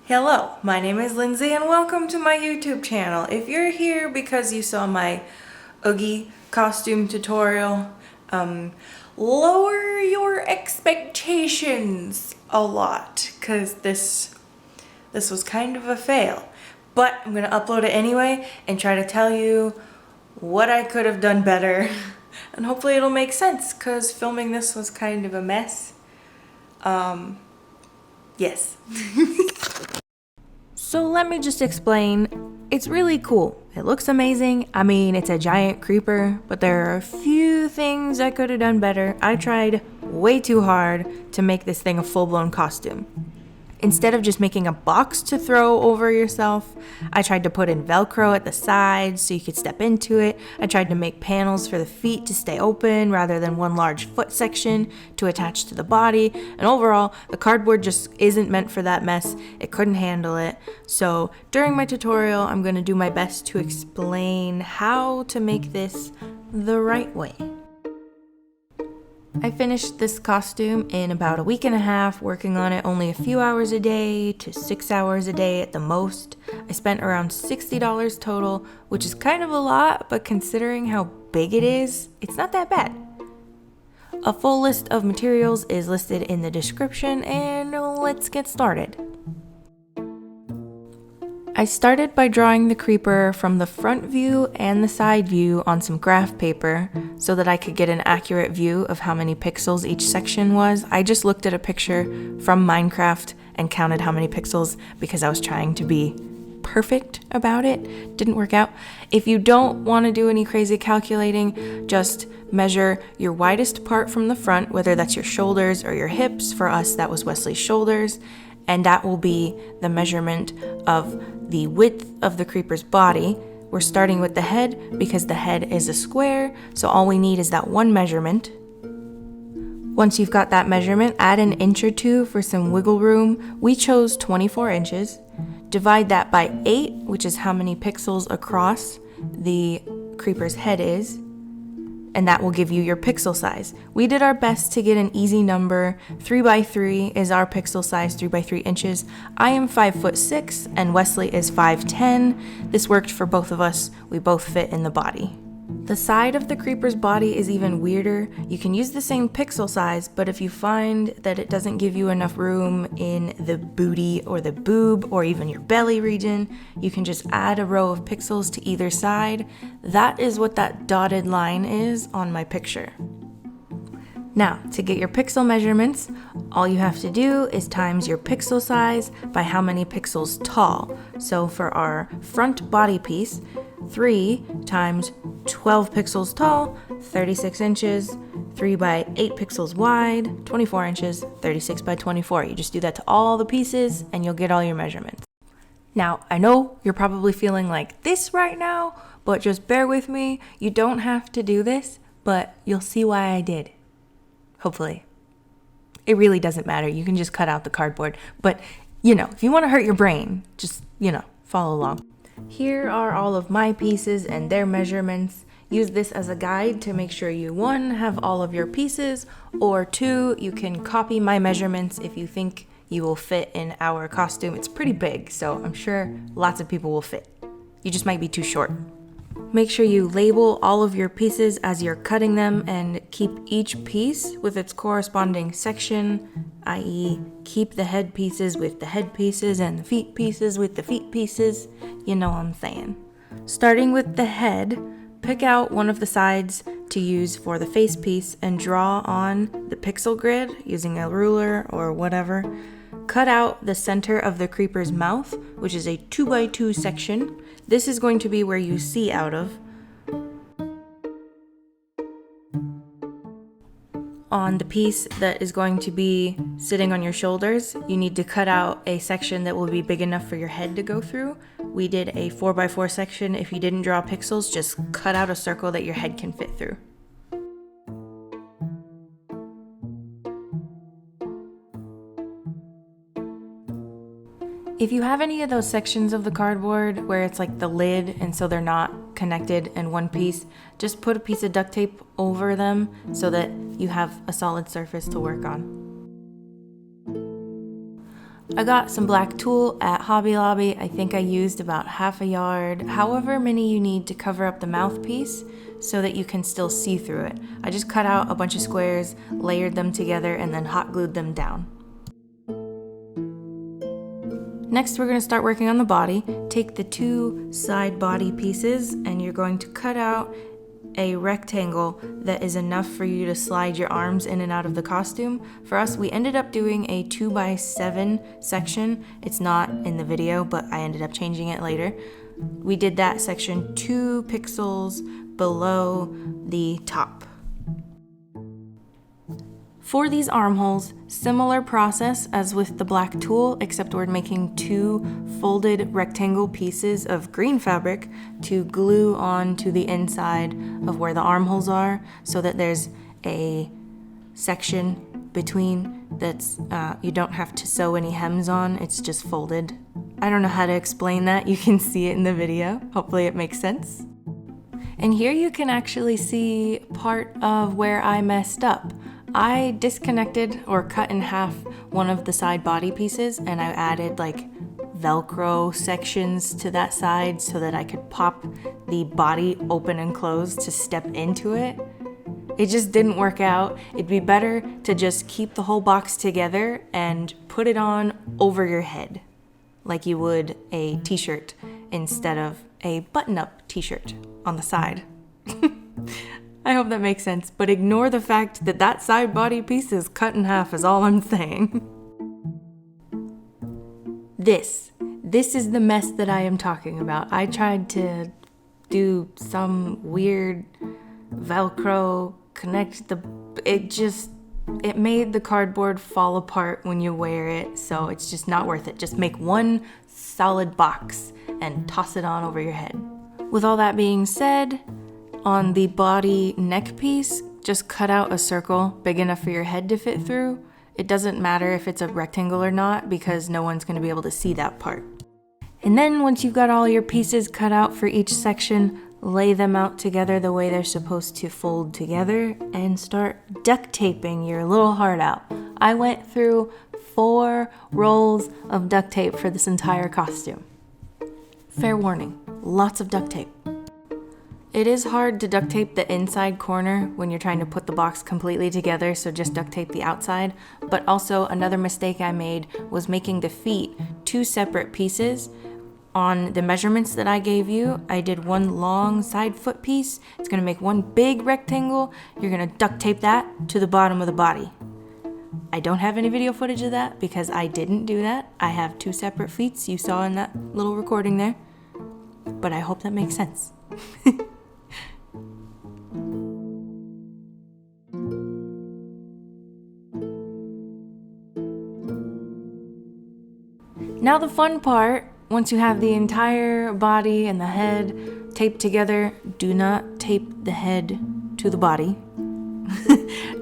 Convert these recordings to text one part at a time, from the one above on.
Hello, my name is Lindsay and welcome to my YouTube channel. If you're here because you saw my Oogie costume tutorial, lower your expectations a lot because this was kind of a fail. But I'm gonna upload it anyway and try to tell you what I could have done better. And hopefully it'll make sense because filming this was kind of a mess. Yes. So let me just explain. It's really cool. It looks amazing. I mean, it's a giant creeper, but there are a few things I could have done better. I tried way too hard to make this thing a full-blown costume. Instead of just making a box to throw over yourself, I tried to put in Velcro at the sides so you could step into it. I tried to make panels for the feet to stay open rather than one large foot section to attach to the body. And overall, the cardboard just isn't meant for that mess. It couldn't handle it. So during my tutorial, I'm going to do my best to explain how to make this the right way. I finished this costume in about a week and a half, working on it only a few hours a day to 6 hours a day at the most. I spent around $60 total, which is kind of a lot, but considering how big it is, it's not that bad. A full list of materials is listed in the description, and let's get started. I started by drawing the creeper from the front view and the side view on some graph paper so that I could get an accurate view of how many pixels each section was. I just looked at a picture from Minecraft and counted how many pixels because I was trying to be perfect about it. Didn't work out. If you don't want to do any crazy calculating, just measure your widest part from the front, whether that's your shoulders or your hips. For us, that was Wesley's shoulders. And that will be the measurement of the width of the creeper's body. We're starting with the head because the head is a square, so all we need is that one measurement. Once you've got that measurement, add an inch or two for some wiggle room. We chose 24 inches. Divide that by 8, which is how many pixels across the creeper's head is. And that will give you your pixel size. We did our best to get an easy number. 3 by 3 is our pixel size, 3 by 3 inches. I am 5'6" and Wesley is 5'10". This worked for both of us. We both fit in the body. The side of the creeper's body is even weirder. You can use the same pixel size, but if you find that it doesn't give you enough room in the booty or the boob or even your belly region, you can just add a row of pixels to either side. That is what that dotted line is on my picture. Now, to get your pixel measurements, all you have to do is times your pixel size by how many pixels tall. So for our front body piece, 3 times 12 pixels tall, 36 inches, 3 by 8 pixels wide, 24 inches, 36 by 24. You just do that to all the pieces and you'll get all your measurements. Now, I know you're probably feeling like this right now, but just bear with me. You don't have to do this, but you'll see why I did. Hopefully. It really doesn't matter. You can just cut out the cardboard. But, if you want to hurt your brain, just, follow along. Here are all of my pieces and their measurements. Use this as a guide to make sure you, 1, have all of your pieces, or 2, you can copy my measurements if you think you will fit in our costume. It's pretty big, so I'm sure lots of people will fit. You just might be too short. Make sure you label all of your pieces as you're cutting them and keep each piece with its corresponding section, i.e. keep the head pieces with the head pieces and the feet pieces with the feet pieces. You know what I'm saying. Starting with the head, pick out one of the sides to use for the face piece and draw on the pixel grid using a ruler or whatever. Cut out the center of the creeper's mouth, which is a 2 by 2 section. This is going to be where you see out of. On the piece that is going to be sitting on your shoulders, you need to cut out a section that will be big enough for your head to go through. We did a 4 by 4 section. If you didn't draw pixels, just cut out a circle that your head can fit through. If you have any of those sections of the cardboard where it's like the lid and so they're not connected in one piece, just put a piece of duct tape over them so that you have a solid surface to work on. I got some black tulle at Hobby Lobby. I think I used about half a yard, however many you need to cover up the mouthpiece so that you can still see through it. I just cut out a bunch of squares, layered them together, and then hot glued them down. Next, we're going to start working on the body. Take the two side body pieces and you're going to cut out a rectangle that is enough for you to slide your arms in and out of the costume. For us, we ended up doing a 2x7 section. It's not in the video, but I ended up changing it later. We did that section 2 pixels below the top. For these armholes, similar process as with the black tulle, except we're making 2 folded rectangle pieces of green fabric to glue onto the inside of where the armholes are so that there's a section between that's, you don't have to sew any hems on, it's just folded. I don't know how to explain that, you can see it in the video, hopefully it makes sense. And here you can actually see part of where I messed up. I disconnected or cut in half one of the side body pieces and I added like Velcro sections to that side so that I could pop the body open and close to step into it. It just didn't work out. It'd be better to just keep the whole box together and put it on over your head like you would a t-shirt instead of a button-up t-shirt on the side. I hope that makes sense, but ignore the fact that that side body piece is cut in half is all I'm saying. This is the mess that I am talking about. I tried to do some weird Velcro it made the cardboard fall apart when you wear it, so it's just not worth it. Just make one solid box and toss it on over your head. With all that being said, on the body neck piece, just cut out a circle big enough for your head to fit through. It doesn't matter if it's a rectangle or not because no one's going to be able to see that part. And then once you've got all your pieces cut out for each section, lay them out together the way they're supposed to fold together and start duct taping your little heart out. I went through 4 rolls of duct tape for this entire costume. Fair warning, lots of duct tape. It is hard to duct tape the inside corner when you're trying to put the box completely together, so just duct tape the outside. But also another mistake I made was making the feet 2 separate pieces. On the measurements that I gave you, I did one long side foot piece. It's gonna make one big rectangle. You're gonna duct tape that to the bottom of the body. I don't have any video footage of that because I didn't do that. I have 2 separate feet you saw in that little recording there. But I hope that makes sense. Now the fun part, once you have the entire body and the head taped together, do not tape the head to the body.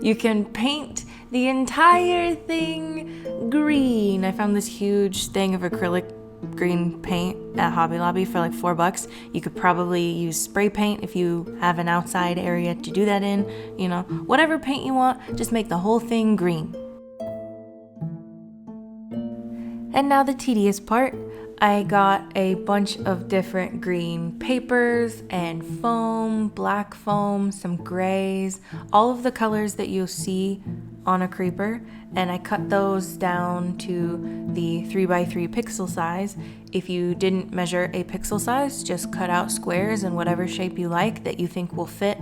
You can paint the entire thing green. I found this huge thing of acrylic green paint at Hobby Lobby for like $4. You could probably use spray paint if you have an outside area to do that in. You know, whatever paint you want, just make the whole thing green. And now the tedious part. I got a bunch of different green papers and foam, black foam, some grays, all of the colors that you'll see on a creeper, and I cut those down to the 3x3 pixel size. If you didn't measure a pixel size, just cut out squares in whatever shape you like that you think will fit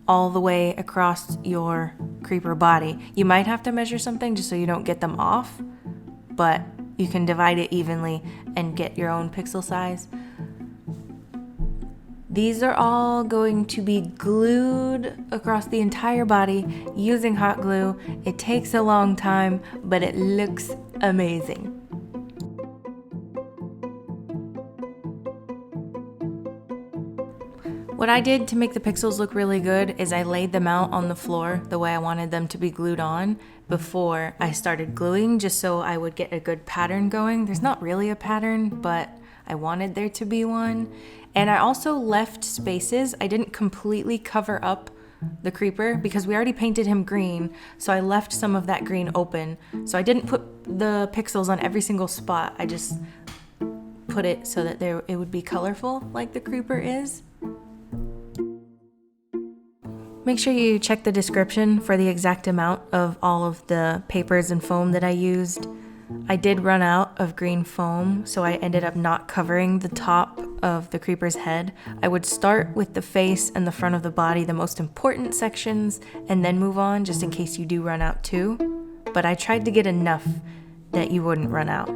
all the way across your creeper body. You might have to measure something just so you don't get them off, but you can divide it evenly and get your own pixel size. These are all going to be glued across the entire body using hot glue. It takes a long time, but it looks amazing. What I did to make the pixels look really good is I laid them out on the floor the way I wanted them to be glued on before I started gluing, just so I would get a good pattern going. There's not really a pattern, but I wanted there to be one. And I also left spaces. I didn't completely cover up the creeper because we already painted him green, so I left some of that green open. So I didn't put the pixels on every single spot. I just put it so that it would be colorful like the creeper is. Make sure you check the description for the exact amount of all of the papers and foam that I used. I did run out of green foam, so I ended up not covering the top of the creeper's head. I would start with the face and the front of the body, the most important sections, and then move on just in case you do run out too. But I tried to get enough that you wouldn't run out.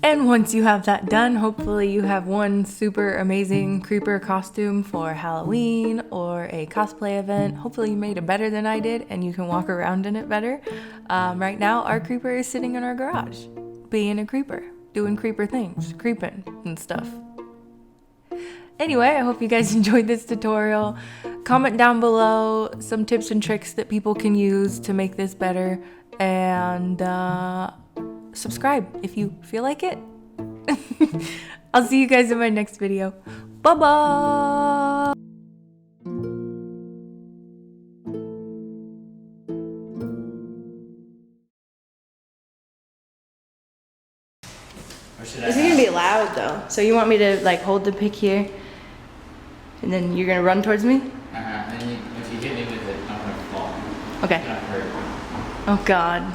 And once you have that done, hopefully you have one super amazing creeper costume for Halloween or a cosplay event. Hopefully you made it better than I did and you can walk around in it better. Right now our creeper is sitting in our garage, being a creeper, doing creeper things, creeping and stuff. Anyway, I hope you guys enjoyed this tutorial. Comment down below some tips and tricks that people can use to make this better, and subscribe if you feel like it. I'll see you guys in my next video. Bye-bye! This is gonna be loud though. So you want me to like hold the pick here, and then you're gonna run towards me? And if you hit me with it, I'm gonna fall. Okay. It's gonna hurt. Oh God.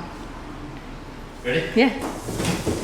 Ready? Yeah.